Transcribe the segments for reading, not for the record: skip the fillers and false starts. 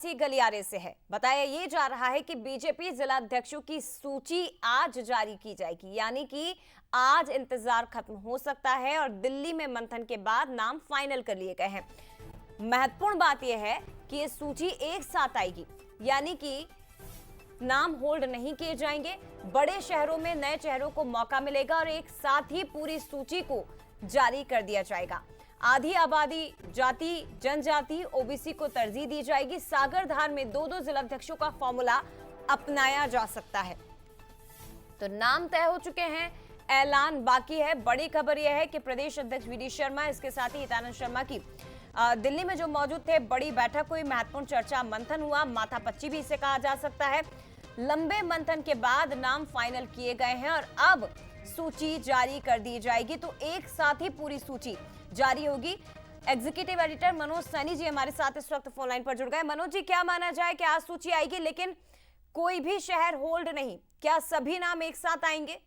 इसी गलियारे से है। बताया ये जा रहा है कि बीजेपी जिला अध्यक्षों की सूची आज जारी की जाएगी, यानी कि आज इंतजार खत्म हो सकता है और दिल्ली में मंथन के बाद नाम फाइनल कर लिए गए हैं। महत्वपूर्ण बात यह है कि ये सूची एक साथ आएगी, यानी कि नाम होल्ड नहीं किए जाएंगे। बड़े शहरों में नए चेहरों को मौका मिलेगा और एक साथ ही पूरी सूची को जारी कर दिया जाएगा। आधी आबादी जाति जनजाति ओबीसी को तरजीह दी जाएगी। सागरधार में दो जिला अध्यक्षों का फॉर्मूला अपनाया जा सकता है। तो नाम तय हो चुके हैं, ऐलान बाकी है। बड़ी खबर यह है कि प्रदेश अध्यक्ष वी डी शर्मा, इसके साथ ही हितानंद शर्मा की दिल्ली में जो मौजूद थे, बड़ी बैठक हुई, महत्वपूर्ण चर्चा मंथन हुआ, माथापच्ची भी इसे कहा जा सकता है। लंबे मंथन के बाद नाम फाइनल किए गए हैं और अब सूची जारी कर दी जाएगी। तो एक साथ ही पूरी सूची जारी होगी। एग्जीक्यूटिव एडिटर मनोज सैनी जी हमारे साथ इस वक्त फोन लाइन पर जुड़ गए। मनोज जी, क्या माना जाए कि आज सूची आएगी लेकिन कोई भी शहर होल्ड नहीं, क्या सभी नाम एक साथ आएंगे?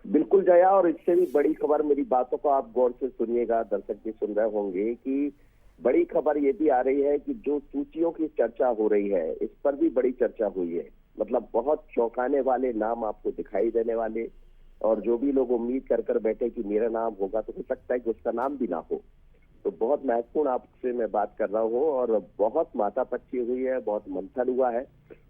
बिल्कुल जया, और इससे भी बड़ी खबर, मेरी बातों को आप गौर से सुनिएगा, दर्शक भी सुन रहे होंगे कि बड़ी खबर ये भी आ रही है कि जो सूचियों की चर्चा हो रही है, इस पर भी बड़ी चर्चा हुई है। मतलब बहुत चौंकाने वाले नाम आपको दिखाई देने वाले, और जो भी लोग उम्मीद कर बैठे कि मेरा नाम होगा, तो हो सकता है कि उसका नाम भी ना हो। तो बहुत महत्वपूर्ण आपसे मैं बात कर रहा हूँ, और बहुत माथापच्ची हुई है, बहुत मंथन हुआ है।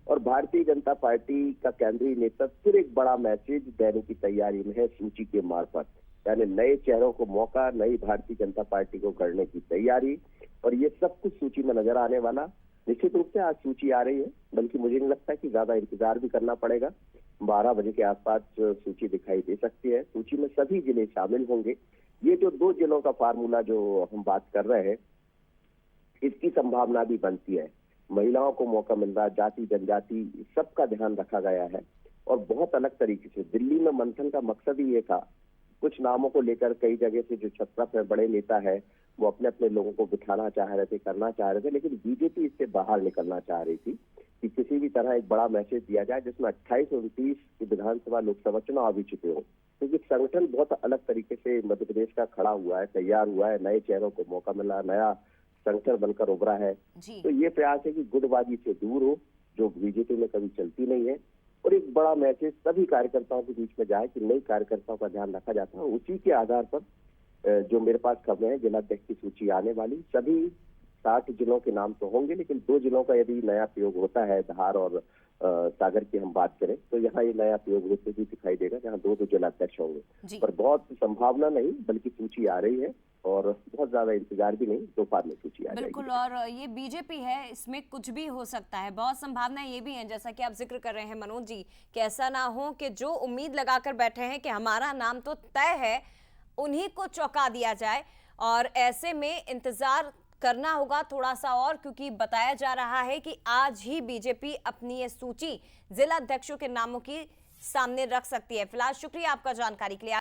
और भारतीय जनता पार्टी का केंद्रीय नेतृत्व फिर एक बड़ा मैसेज देने की तैयारी में है सूची के मार्फत, यानी नए चेहरों को मौका, नई भारतीय जनता पार्टी को करने की तैयारी, और ये सब कुछ सूची में नजर आने वाला। निश्चित रूप से आज सूची आ रही है, बल्कि मुझे नहीं लगता कि ज्यादा इंतजार भी करना पड़ेगा। 12 बजे के आसपास सूची दिखाई दे सकती है। सूची में सभी जिले शामिल होंगे। ये जो 2 जिलों का फार्मूला जो हम बात कर रहे हैं, इसकी संभावना भी बनती है। महिलाओं को मौका मिल रहा है, जाति जनजाति सबका ध्यान रखा गया है, और बहुत अलग तरीके से। दिल्ली में मंथन का मकसद ही ये था, कुछ नामों को लेकर कई जगह से जो छत्रप है, बड़े नेता है, वो अपने अपने लोगों को बिठाना चाह रहे थे, करना चाह रहे थे, लेकिन बीजेपी इससे बाहर निकलना चाह रही थी कि किसी भी तरह एक बड़ा मैसेज दिया जाए जिसमें 28 और 29 की विधानसभा लोकसभा चुनाव आ भी चुके हो, क्योंकि संगठन बहुत अलग तरीके से मध्य प्रदेश का खड़ा हुआ है, तैयार हुआ है, नए चेहरों को मौका मिला, नया संगठन बनकर उभरा है। तो ये प्रयास है कि गुटबाजी से दूर हो, जो बीजेपी में कभी चलती नहीं है, और एक बड़ा मैसेज सभी कार्यकर्ताओं के बीच में जाए कि नई कार्यकर्ताओं का ध्यान रखा जाता है। उसी के आधार पर जो मेरे पास खबरें हैं, जिलाध्यक्ष की सूची आने वाली, सभी 60 जिलों के नाम तो होंगे, लेकिन 2 जिलों का यदि नया प्रयोग होता है, धार और सागर की हम बात करें, तो यहाँ ये नया प्रयोग होते भी दिखाई देगा, जहाँ 2 जिलाध्यक्ष होंगे। पर बहुत संभावना नहीं, बल्कि सूची आ रही है, और बहुत ज्यादा इंतजार भी नहीं, दोपहर में सूची आ जाएगी। बिल्कुल, और ये बीजेपी है, इसमें कुछ भी हो सकता है। बहुत संभावना ये भी है, जैसा कि आप जिक्र कर रहे हैं मनोज जी, कि ऐसा ना हो कि जो उम्मीद लगाकर बैठे हैं कि हमारा नाम तो तय है, उन्हीं को चौंका दिया जाए। और ऐसे में इंतजार करना होगा थोड़ा सा और, क्योंकि बताया जा रहा है कि आज ही बीजेपी अपनी ये सूची जिला अध्यक्षों के नामों की सामने रख सकती है। फिलहाल शुक्रिया आपका जानकारी के लिए।